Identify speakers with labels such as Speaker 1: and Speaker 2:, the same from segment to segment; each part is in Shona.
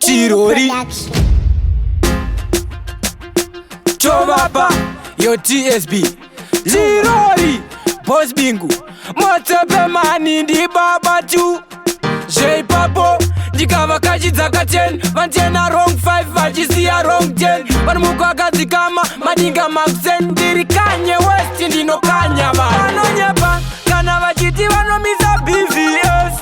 Speaker 1: Chirori Chovapa yo TSB Chirori Boss Bingu Motsepe mani ndi baba tu Jay Papo Ndikava kachidza 10 Vantena wrong 5 vachisiya wrong 10 Vanumuko akadzikama madinga makusen Ndiri Kanye West ndinokanya vanonyepa kana vachiti vanomisa BVS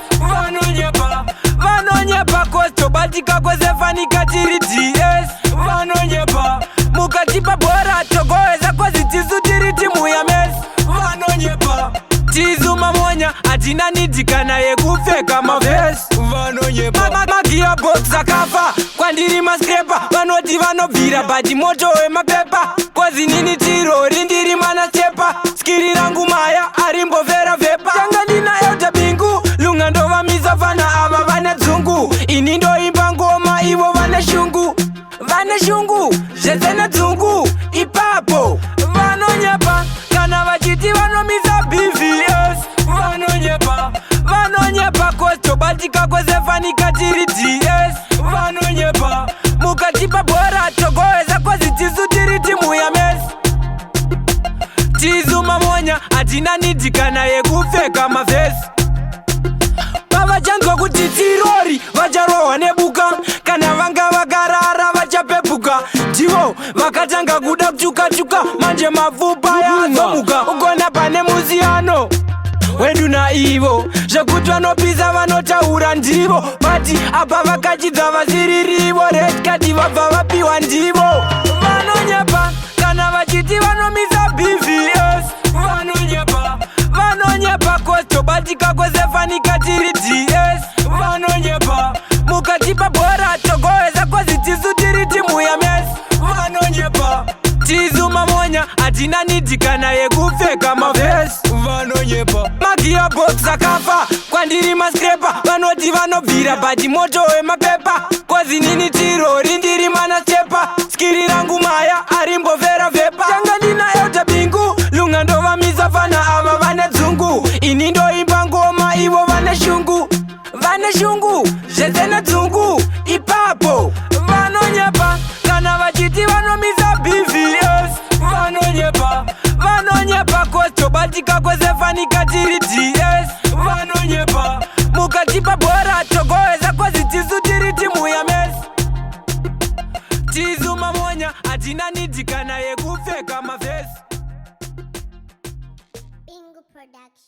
Speaker 1: Vanonyepa kostobatika kwezefanika tiri DS Vanonyepa mukatipa bora togoeza kwezitisu tiri timu ya Messi Vanonyepa tizu mamonya atina nidikana yekupfeka mavesi Vanonyepa magia box akafa kwandiri maskrepa vanoti vanobvira bati moto wemapepa kozi nini tirori ndiri mana stepa skiri rangu maya arimbovera vepa tanga ndinayo tabingu lunga ndovamisa fana ava vane dzungu ini ndoimba ngoma ivo vane shungu zvetsene dzungu ipapo vanonyepa kana vachiti vanomisa BVS Vanonyepa kostobatika kwezefanika tiri DS Vanonyepa mukatipa bora togoeza kwezitisu tiri timu ya Messi tizu mamonya atina nidikana yekupfeka mavesi pavachanzwa kuti tirori vacharohwa nebuka kana vanga vakarara vachapepuka ndivo vakatanga kuda kuchuka manje mapfupa yazomuka ugona pane musiyano wedu naivo zvekuti vanopisa vanotaura ndivo bati apa vakachidza vasiririvo redkati vabva vapiwa ndivo vanonyepa kana vachiti vanomisa BVS Vanonyepa kostobatika kwezefanika tiri DS Vanonyepa mukatipa bora togoeza kwezitisu tiri timu ya Messi Vanonyepa tizu mamonya atina nidikana yekupfeka mavesi Vanonyepa magia box akafa kwandiri maskrepa vanoti vanobvira bati moto wemapepa kozi nini tirori ndiri mana stepa skiri rangu maya arimbovera vepa tanga ndinayo tabingu lunga ndovamisa fana ava vane dzungu ini ndoimba ngoma ivo vane shungu zvetsene dzungu ipapo vanonyepa kana vachiti vanomisa BVS Vanonyepa kostobatika kwezefanika tiri DS Vanonyepa mukatipa bora togoeza kwezitisu tiri timu ya Messi tizu mamonya atina nidikana yekupfeka mavesi
Speaker 2: Bingu Production.